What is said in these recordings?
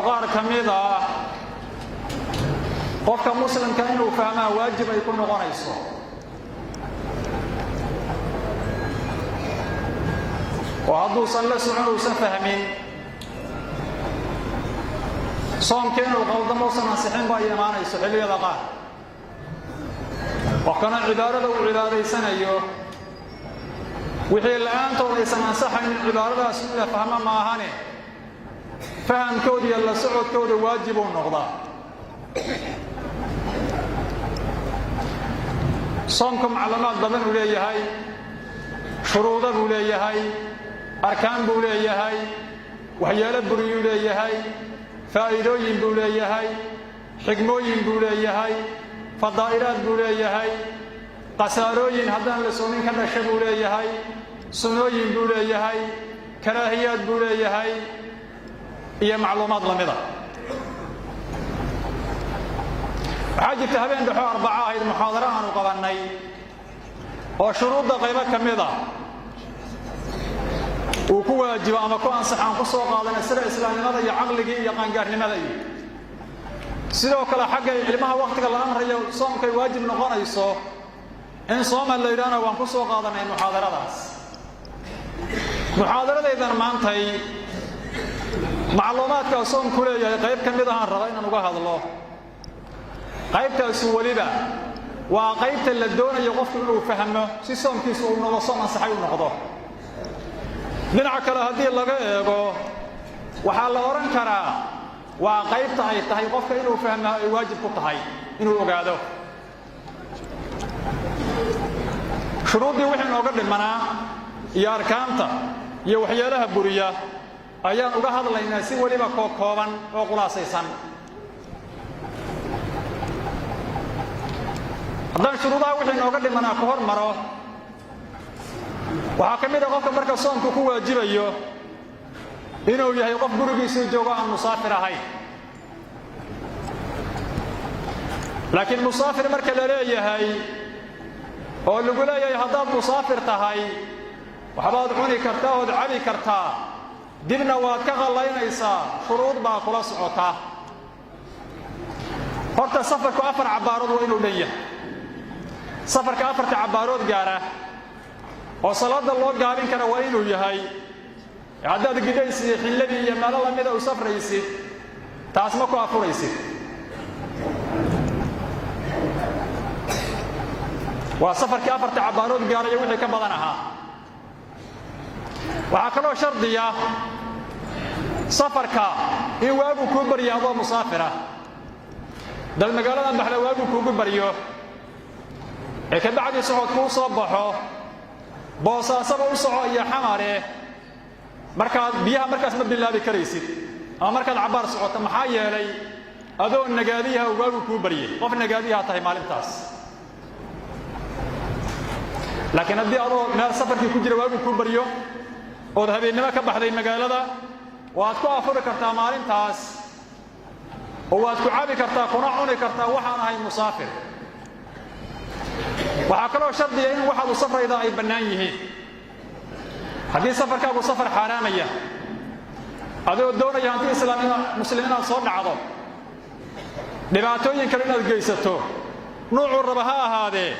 qaar kamida qofka muslimka inuu fahmaa waajib ay ku noqonayso oo hadduu la socon uusan fahmin soomkeenu qaldamo uusan ansixin baa imaanayso xilliyada qaar qofkana cibaadada uu cibaadaysanayo wixii la'aantooda aysan ansaxayn cibaadadaas inuu fahmo maahane fahamkooda iyo la socodkooda waajib uu noqdaa soomku macluumaad badan uu leeyahay shuruudo buu leeyahay arkaan buu leeyahay waxyaalo buriyuu leeyahay faa'iidooyin buu leeyahay xigmooyin buu leeyahay fadaa'iraad buu leeyahay qasaarooyin haddaan la soomin ka dhasha buu leeyahay sunooyin buu leeyahay karaahiyaad buu leeyahay iyo macluumaad lamida waxaa jirta habeen dhexo arbaca ahayd muxaadaro aanu qabannay oo shuruudda qaybo ka mid a uu ku waajibo ama ku ansax aan ku soo qaadanay sida islaamnimada iyo caqligii iyo qaangaarnimada iyo sidoo kale xagga ilmaha waqtiga la amrayo soomkay waajib noqonayso in sooma la yidhaahna waan ku soo qaadanay muxaadaradaas muxaadaradaydan maantay macluumaadka soomku leeyahay qayb ka mid ahaan raba inaan uga hadlo qaybtaasi weliba waa qaybta la doonayo qofku inuu fahmo si soomkiisu uu noqdo soom ansaxay u noqdo dhinaca kale haddii laga eego waxaa la odhan karaa waa qaybta ay tahay qofka inuu fahmaa ay waajib ku tahay inuu ogaado shuruuddii wixii nooga dhimanaa iyo arkaanta iyo waxyaalaha buriya ayaan uga hadlaynaa si weliba kooban oo khulaasaysan haddaan shuruudaha wixii nooga dhimanaa ka hor maro waxaa ka mid a qofka marka soomku ku waajibayo inuu yahay qof gurigiisii joogo aan musaafir ahayn laakiin musaafir marka la leeyahay oo lagu leeyahay haddaad musaafir tahay waxbaad cuni kartaa ood cabi kartaa dibna waad ka qallaynaysaa shuruud baa kula socota horta safarku 4 cabaarood waa inuu dhan yahay safarka 4 cabaarood gaara oo salaada loo gaabin kara waa inuu yahay haddaad gidaysid xilladii iyo meelo lamida u safraysid taas ma ku afuraysid waa safarkii 4 cabaarood gaaraya wixii ka badan ahaa waxaa kaloo shardiya safarka in waagu kuu baryo adoo musaafira dal magaaladan baxda waagu kuugu baryo ee ka bacdii socod kuu soo baxo boosaasaba u soco iyo xamare markaad biyaha markaas ma bilaabi karaysid ama markaad cabaar socoto maxaa yeelay adoo nagaadiyaha waagu kuu baryay qof nagaadiyaha tahay maalintaas laakiin haddii adoo meel safarkii ku jira waagu kuu baryo ood habeennimo ka baxday magaalada waad ku afuri kartaa maalintaas oo waad ku cabi kartaa kuna cuni kartaa waxaan ahay musaafir waxaa kaloo shardiya in waxaad u safrayda ay bannaan yihiin haddii safarkaagu safar xaaraamaya adoo doonaya hanti muslim inaad soo dhacdo dhibaatooyin kale inaad geysato nuucuu raba ha ahaadee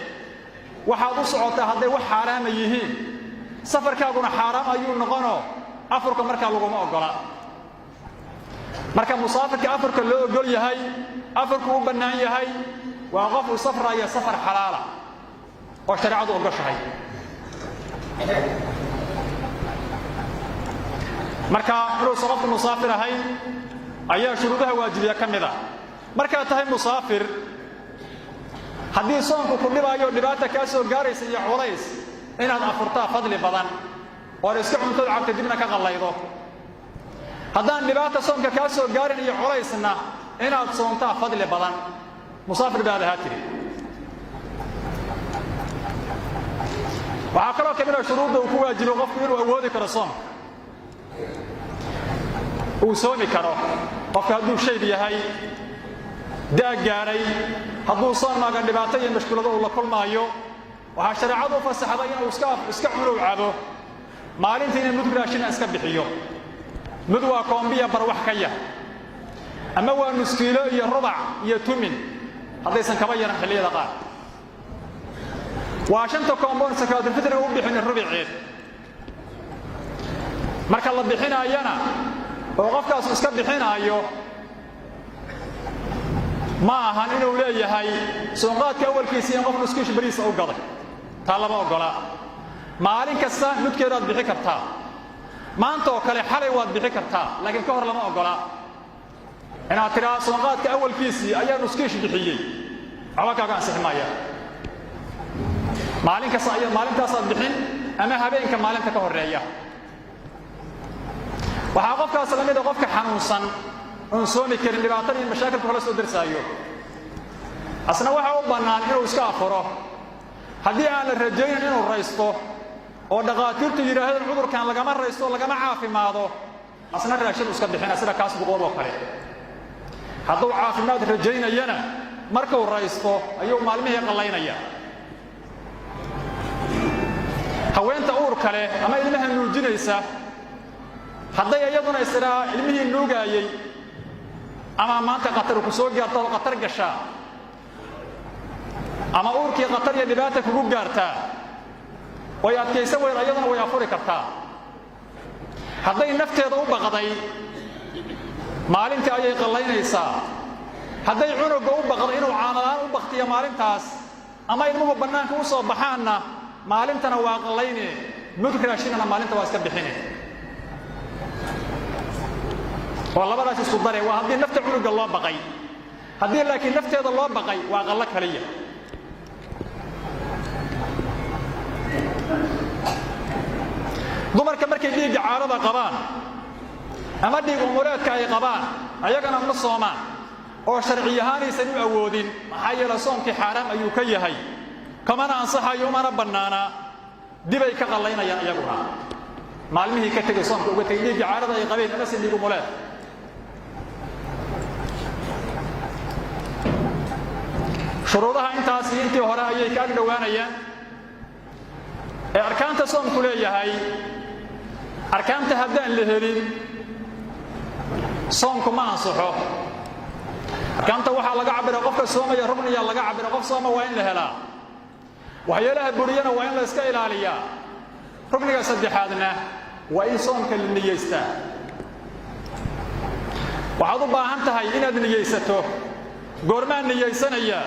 waxaad u socotaa hadday wax xaaraama yihiin safarkaaguna xaaraam ayuu noqonoo afurka markaa laguma oggola marka musaafirka afurka loo oggol yahay afurku u bannaan yahay waa qof u safraya safar xalaala oo shareecadu ogoshahay marka inuusan qofku musaafir ahayn ayaa shuruudaha waajibiya ka mid a markaad tahay musaafir haddii soonku ku dhibaayo dhibaata kaa soo gaaraysa iyo culays inaad afurtaa fadli badan ood iska cuntood cabta dibna ka qallaydo haddaan dhibaata soonka kaa soo gaarin iyo culaysna inaad soontaa fadli badan musaafir baad ahaa tiri waxaa kaloo ka mid a shuruudda uu ku waajibo qofku inuu awoodi karo soomka uu soomi karo qofka hadduu shayb yahay daa gaaray hadduu soomaaga dhibaato iyo mashkulado uu la kulmaayo waxaa shareecadu u fasaxday inuu iska cunow cabo maalintiina mud raashina iska bixiyo mud waa koombiya bar wax ka yah أما هو نسكيلو يربع يتمن هذا يسنكبا يرن حلية قار وعشان تكون سكاد الفطر هو بحين الربيعين marka la bixinayana oo qofkaas iska bixinayo ma ahan inuu leeyahay suuqaadka awalkiisa in qof nuskiish bariis u gaday taa lama ogola maalin kasta nudkeeda aad bixi kartaa maanta oo kale xalay waad bixi kartaa laakiin ka hor lama ogola inaad tiraa suuqaadka awalkiisa ayaa nuskiish bixiyay awakaaga ansixmaya maalin kasta ayaa maalintaas aad bixin ama habeenka maalinta ka horeeya waxa qofkaas la mid ah qofka xanuunsan oo soomi karin dhibaatada iyo mashaakilka kala soo darsaayo asna waxa uu banaan inuu iska afuro haddii aan la rajaynin inuu raysto oo dhaqaatiirtu yiraahdeen cudurkan lagama raysto lagama caafimaado asna raashin iska bixina sida kaas buqood oo kale hadduu caafimaad rajaynayana marka uu raysto ayuu maalmihii qalaynaya haweenta uur kale ama ilmaha nuujinaysa hadday iyaduna israa ilmihii nuugayay ama maanta qatar ku soo gaarto qatar gasha ama uurkii qatar iyo dhibaato kugu gaarta way adkaysan way iyaduna way afuri kartaa hadday nafteeda u baqday maalintii ayay qalaynaysaa hadday cunuga u baqdo inuu caanalaan u baqtiyo maalintaas ama ilmuhu banaanka u soo baxaana maalintana waa qalayne mudraashina maalinta waa iska bixinay والله بلاش اسكو داري waa hadii nafta cunuga loo baqay hadii laakiin nafteeda loo baqay waa qalla kaliya dumarka markay dhiig caarada qabaan ama dhiig umureedka ay qabaan ayagana ma soomaan oo sharci ahaan aysan u awoodin maxaa yeelay soomkii xaraam ayuu ka yahay kamana ansaxayo mana banaana dibay ka qalaynayaan iyaguna maalmihii ka tagay soomka uga tagay dhiig caarada ay qabeen ama dhiig umureed shuruudaha intaas intii hore ayay ka dhawaanayaan ee arkaanta soomku leeyahay arkaanta haddaan la helin soomku ma ansaxo arkaanta waxa laga cabiraa qofka soomaya rugniya laga cabiraa qof sooma waa in la helaa waxyaalaha buriyana waa in la iska ilaaliyaa rugniga saddexaadna waa in soomka la niyeystaa waxaad u baahan tahay inaad niyeysato goormaan niyeysanaya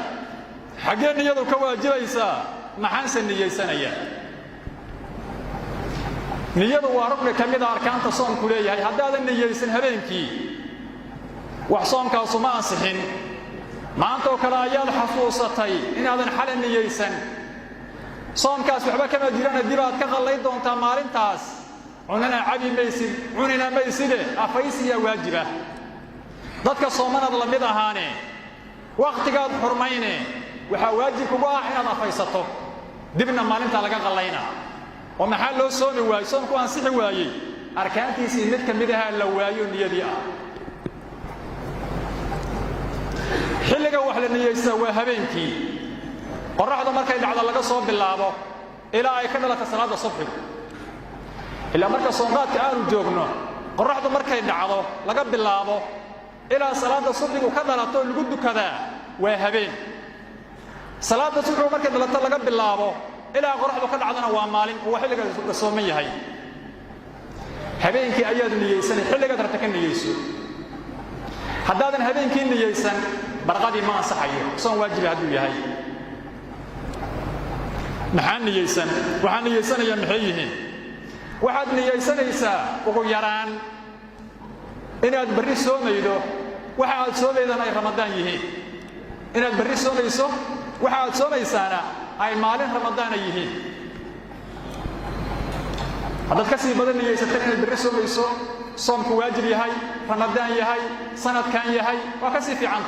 xagee niyadu ka waajibaysaa maxaanse niyeysanaya niyadu waa rugni ka mid ah arkaanta soomku leeyahay haddaadan niyeysan habeenkii wax soomkaasu ma ansixin maanta oo kale ayaad xasuusatay inaadan xalay niyeysan soomkaas waxba kama jiraan dib aad ka qallay doontaa maalintaas cunana cabi maysid cunina mayside afaysiya waajiba dadka soomanad la mid ahaane waqtigaad xurmayne waxa waajib kugu ah inaad afaysato dibna maalinta laga qallayna oo maxaa loo soomi waayay soomku ansixi waayay arkaantiisii mid ka mid ah la waayo niyadii ah xilliga wax la niyeysta waa habeenkii qorraxdu markay dhacdo laga soo bilaabo ilaa ay ka dhalato salaada subax ilaa marka soonqaadka aanu joogno qorraxdu markay dhacdo laga bilaabo ilaa salaada subax ka dhalato lagu dukadaa waa habeen salaada subax markay dhalato laga bilaabo ilaa qorraxdu ka dhacdana waa maalin oo xilliga la sooman yahay habeenkii ayaad niyeysanay xilliga tarta ka niyeyso haddaadan habeenkii niyeysan barqadii ma ansaxayo soon waajib hadduu yahay maxaan niyeysan waxaan niyeysanaya maxay yihiin waxaad niyeysanaysaa ugu yaraan inaad berri soomaydo waxa aad soomaydaan ay ramadaan yihiin inaad berri soomayso waxa aad soomaysaana ay maalin ramadaan yihiin haddaad ka sii badan niyeysatay inaad berri soomayso soomku waajib yahay ramadaan yahay sanadkan yahay waa ka sii fiican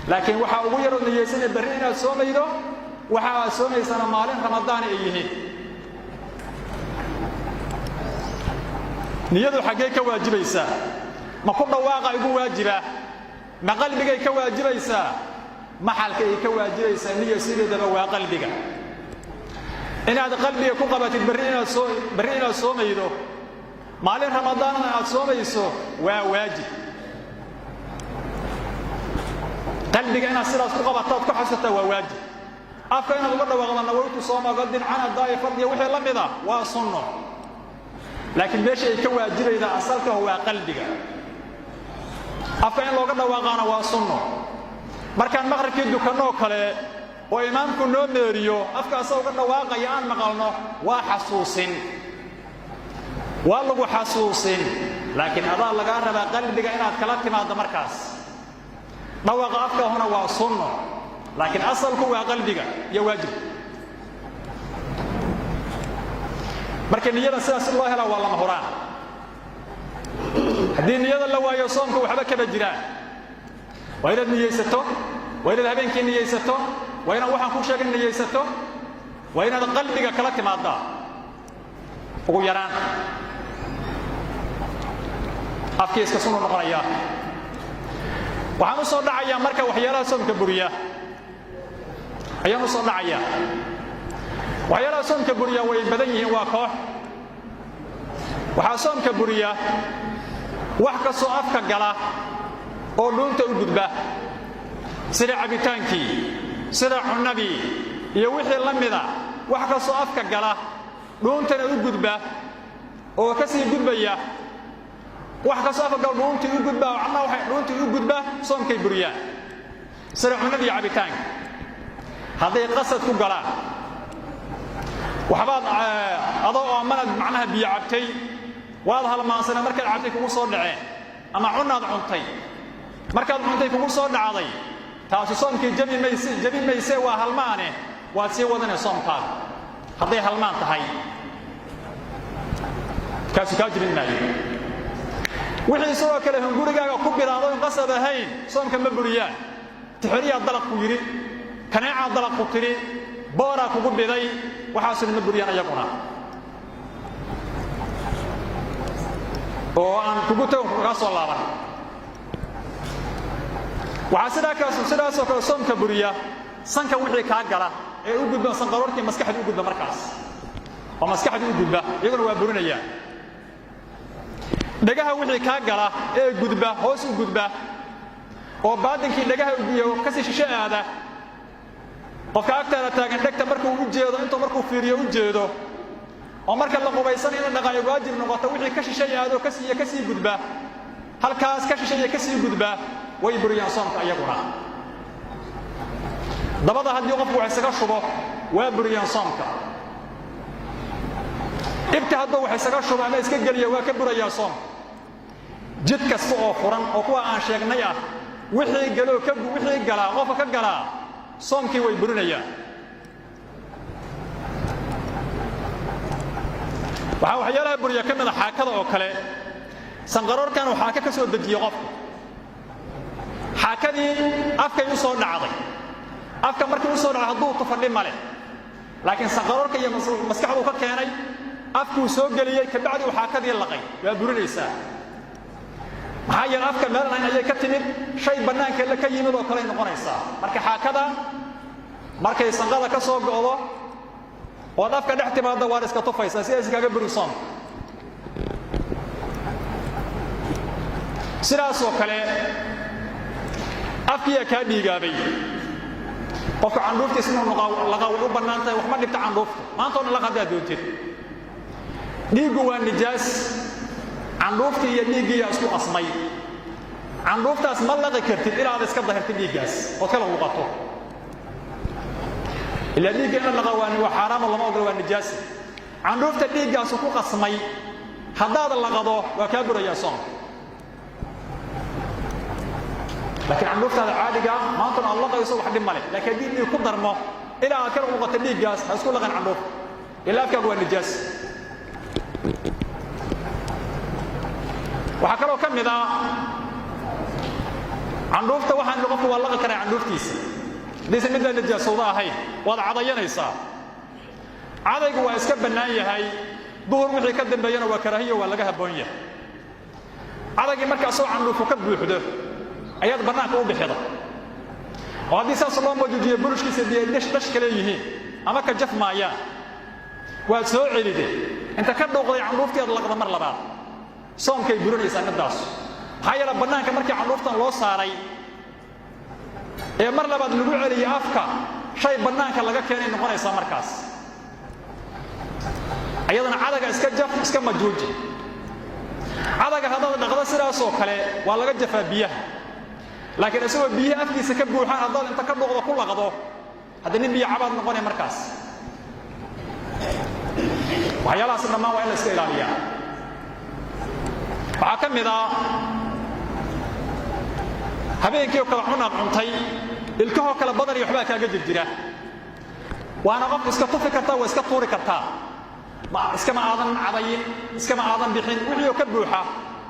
laakiin waxa ugu yar oo niyeysanay berri inaad soomaydo waxa aad soomaysana maalin ramadaan ay yihiin niyadu xagee ka waajibaysaa ma ku dhawaaqa igu waajiba ma qalbigay ka waajibaysaa maxalka ay ka waajibaysaa niyo sideedaba waa qalbiga inaad qalbiga ku qabatid berri inaad soomaydo maalin ramadaanna aad soomayso waa waajib qalbiga inaad sidaas ku qabato ku xasuusta waa waajib afka inaad uga dhawaaqdo nawaytu sooma qadin ana daaya fadhiya wixii la mid ah waa sunno laakiin meesha ay ka waajibayda asalka waa qalbiga afka in looga dhawaaqana waa sunno markaan maqribkii dukanoo kale oo imaamku noo meeriyo afka asoo uga dhawaaqaya aan maqalno waa xasuusin waa lagu xasuusin laakiin adaa laga rabaa qalbiga inaad kala timaado markaas dhawaaqa afka huna waa sunno laakiin asalku waa qalbiga iyo waajib marka niyada sidaas loo helo waa lama huraan haddii niyada la waayo soomku waxba kaba jiraan waa inaad niyeysato waa inaad habeenkii niyeysato waa inaad waxaan ku sheegay niyeysato waa inaad qalbiga kala timaadaa ugu yaraan afkii iska sunno noqonaya waxaan u soo dhacayaa marka waxyaalaha soomka buriya ayaan u soo dhacayaa waxyaalaha soomka buriya way badan yihiin waa koox waxaa soomka buriya wax kastoo afka gala oo dhuunta u gudba sida cabitaankii sida cunadii iyo wixii la mida wax kastoo afka gala dhuuntana u gudba oo ka sii gudbaya wax kastoo afka gala dhuuntii u gudba oo cunna waxay dhuuntii u gudba soomkay buriyaan sida cunadii cabitaanka hadday qasad ku galaan waxbaad adoo oomanad macnaha biyo cabtay waad halmaansana markaad cabtay kugu soo dhaceen ama cunaad cuntay markaad cuntay kugu soo dhacday taasi soomkii jabi mayse waa halmaane waad sii wadanay soomkaaga hadday halmaan tahay kaasi kaa jibin maayo wixii sidoo kale hungurigaaga ku bilaado in qasad ahayn soomka ma buriyaan tixriyaa dalaq ku yidhi kaneecaa dalaq ku tidhi booraa kugu biday waxaasuna ma buriyaan ayaguna oo aan kugu tago kaga soo laaban waxaa sidaasoo kale soomka buriya sanka wixii kaa gala ee u gudba sanqaroortii maskaxda u gudba markaas oo maskaxda u gudba iyaguna waa burinayaan dhagaha wixii kaa gala ee gudba hoos u gudba oo baadinkii dhagaha ugiyo kasii shishe aada qofka agtaada taagan dhegta markuu u jeedo intuu markuu fiiriyo u jeedo oo marka la qubaysan in dhaqaayo waajib noqoto wixii ka shisheeyaado ka sii gudba halkaas ka shisheeya ka sii gudba way buriyaan soomka ayaguna dabada haddii qofku wax isaga shubo waa buriyaan soomka ibta hadduu wax isaga shubo ama iska geliya waa ka burayaa soomka jid kasta oo furan oo kuwa aan sheegnay ah wixii galaa qofka ka galaa soomkii way burinayaan waxaa waxyaalaha buriya ka mid a xaakada oo kale sanqaroorkan uu xaaka ka soo dejiye qofku xaakadii afkay u soo dhacday afka markii u soo dhacday hadduu tufadhi male laakiin sanqaroorka iyo maskaxduu ka keenay afkuu soo geliyey kabacdi uu xaakadii laqay waa burinaysaa maxaa yeele afka meel aan ayay ka timid shay bannaanka ka yimid oo kale noqonaysaa marka xaakada markay sanqada ka soo go'do oo afka dhex timaada waa iska tufaysaa si aysan kaga buri soom sidaasoo kale afkiyaa kaa dhiigaabay qofka candhuuftiisa inuu laqa way u bannaan tahay wax ma dhibta candhuufta maanta oo dhan laqa haddaad doontid dhiiggu waa nijaas candhuuftii iyo dhiiggiiyaa isku qasmay candhuuftaas ma laqi kartid ilaa aad iska dahirtid dhiiggaas oo kala muuqato ilaa dhiigga in la laqa waa xaaraamo lama ogola waa nijaasi candhuufta dhiiggaasu ku qasmay haddaad laqado waa kaa burayaa soomka laakiin candhuuftaada caadiga maantana aad laqayso wax dhib male laakiin haddii dhiig ku darmo ilaa aad kala muuqato dhiiggaas ha isku laqan candhuufta ilaa afkaagu waa nijaas waxaa kaloo ka mid ah candhuufta waxaan qofku waa laqi karaa candhuuftiisa haddaysan mid la nijaasowda ahayn waad cadayanaysaa cadaygu waa iska bannaan yahay duhur wixii ka dambeeyana waa karaahiyo waa laga habboon yahay cadaygii marka asoo candhuufu ka buuxdo ayaad bannaanka u bixida oo haddii saas loo majuujiyo burushkiisa dee dhash kale yihiin ama ka jaf maayaan waad soo celide inta ka dhuuqday candhuuftii aad laqda mar labaad soomkay burinaysaa middaas maxaa yeele bannaanka markii candhuuftan loo saaray mar labaad lagu celiyo afka shay banaanka laga keenay noqonaysa markaas ayadana cadaga iska jaf iska majuuji cadaga hadda dhaqdo sidaas oo kale waa laga jafaa biyaha laakiin asoo biyaha afkiisa ka buuxaan hadda inta ka dhuqdo ku laqdo hadda nin biyo cabaad noqonay markaas waxyaalahaas dhammaan waa in la iska ilaaliyaa waxaa ka mid ah habeenkii oo kala cunaad cuntay ilkahoo kala badan iyo waxbaa kaaga jirjira waana qof iska tufi kartaa waa iska tuuri kartaa iskama aadan cadayin iskama aadan bixin wixii ka buuxa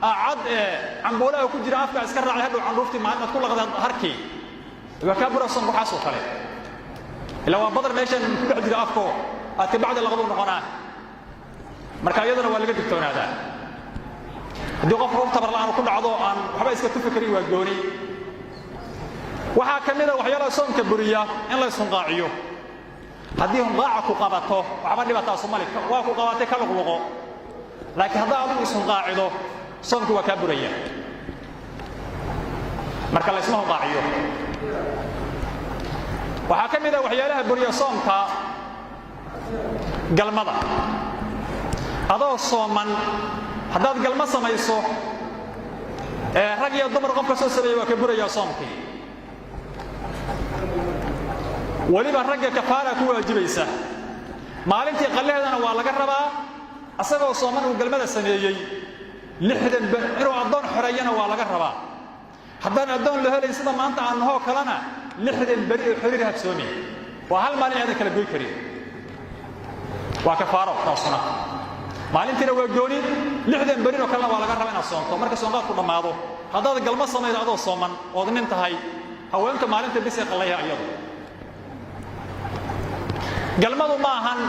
cad camboolaha ku jira afka iska raacay hadhow candhuuftii maanta ku laqday harkii waa ka burasan waxaas oo kale ila waa badar meeshan ku dhex jira afko aad ka bacda laqadu noqonaa marka iyadana waa laga digtoonaadaa haddii qof ruux tabar la'aan ku dhacdo aan waxba iska tufi karin waa gooni waxaa ka mid ah waxyaalaha soonka buriya in la isqaaciyo haddii hunqaaca ku qabato waxba dhibaataa Soomaaliya waa ku qabatay ka luqluqo laakiin haddii aad isku qaacido soonku waa ka buraya marka la isma hunqaaciyo waxaa ka mid ah waxyaalaha buriya soonka galmada adoo sooman haddaad galma samayso rag iyo dumar qofka soo sameeyay waa ka buraya soomkii waliba ragga kafaara ku waajibaysa maalintii qaleedana waa laga rabaa asagoo sooman uu galmada sameeyay 60 inuu adoon xoreeyana waa laga rabaa haddana adoon la helay sida maanta aan hoo kalena 60 bari xiriir habsoomi waa hal maalin aad kala goy karin waa kafaaro taasna maalintiina waa gooni 60 bari oo kale waa laga rabaa inaad soonto marka soonqaadku dhamaado haddaad galma sameeydo adoo sooman oo nin tahay haweenka maalinta bis ay qalaya iyadu galmadu ma ahan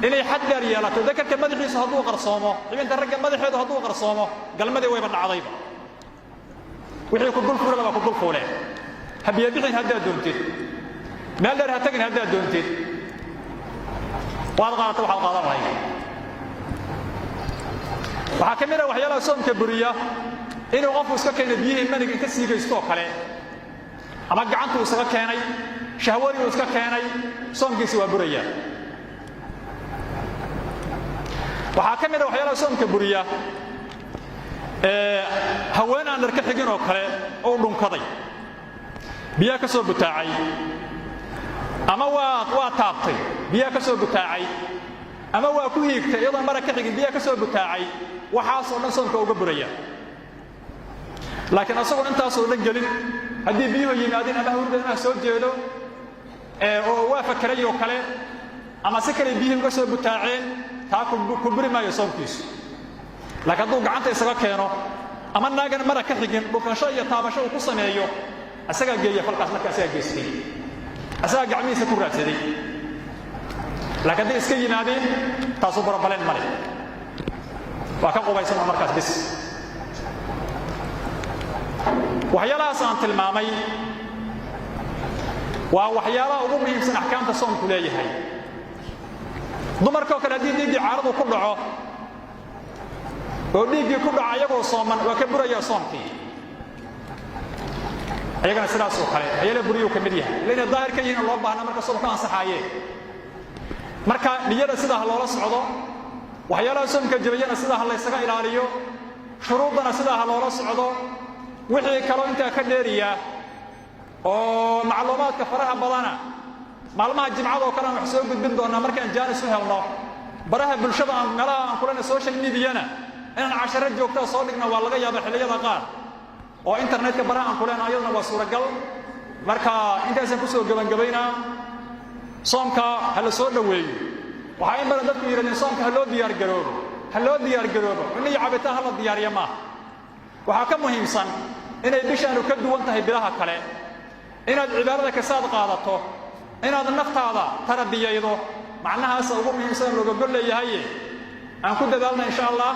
inay xad gaar yeelato dakarka madaxiisa hadduu qarsoomo xibinta ragga madaxeedu hadduu qarsoomo galmadii wayba dhacdayba wixii ku dul fuulay waa ku dul fuulay habiya bixin hadda doontid meel dheer ha tagin hadda doontid waad qaadato waxa qaadan lahayd waxa kamid ah waxyaalaha soomka buriya inuu qofku iska keenay biyihii maniga ka siigaysto kale ama gacantu iska keenay shahwadii iska keenay soomkiisa waa buraya waxa kamid ah waxyaalaha soomka buriya haween aan dharka xigin oo kale oo dhunkaday biyo ka soo butaacay ama waa taabtay biyo ka soo butaacay ama waa ku hiigtay iyadoo marka ka xigin biyo ka soo butaacay waxaas oo dhan soomka uga buraya laakiin asagoo intaas oo dhan gelin haddii biyuhu yimaadeen ama hurdana soo jeedo oo waa fakaray oo kale ama si kale biyuhu uga soo butaaceen taa ku buri maayo soomkiisu laakiin hadduu gacanta isaga keeno ama naagan mara ka xigin dhunkasho iyo taabasho uu ku sameeyo asaga geeya falkaas marka asaga geystay asaga gacmihiisa ku raadsaday laakiin haddii iska yimaadeen taasoo barabaleen male waa ka qubaysan markaas bis waxyaalahaas aan tilmaamay waa waxyaalaha ugu muhiimsan axkaamta soomku leeyahay dumarka kale haddii dhiiggii caaradu ku dhaco oo dhiiggii ku dhaca iyagoo sooman waa ka buraya soomkii ayagana sidaas oo kale ayala buriyo ka mid yahay leena daahir ka yihiin loo baahna marka soomka ansaxaye marka niyada sidaa loola socdo waxyaalaha soomka jabayana sidaa la isaga ilaaliyo shuruudana sidaa loola socdo wixii kale inta ka dheeriya oo macluumaadka faraha badana maalmaha jimcada oo kale wax soo gudbin doona markaan jaanis u helno baraha bulshada aan meelaha aan kulana social media-na inaan casharo joogto soo dhigno waa laga yaabaa xilliyada qaar oo internetka baraha aan kulana ayadana waa suuragal marka intaas ku soo gabagabaynaa soomka hal soo dhaweeyo waxa in badan dadku yiraahdeen soomka hal loo diyaar garoobo inay cabitaan hal diyaariyo ma waxa ka muhiimsan inay bishaanu ka duwan tahay bilaha kale inaad cibaadada ka saad qaadato inaad naftaada tarbiyaydo macnahaas ugu muhiimsan looga gol leeyahay aan ku dadaalna insha Allah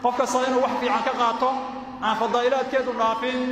qofka inuu wax fiican ka qaato aan fadailaadkeedu dhaafin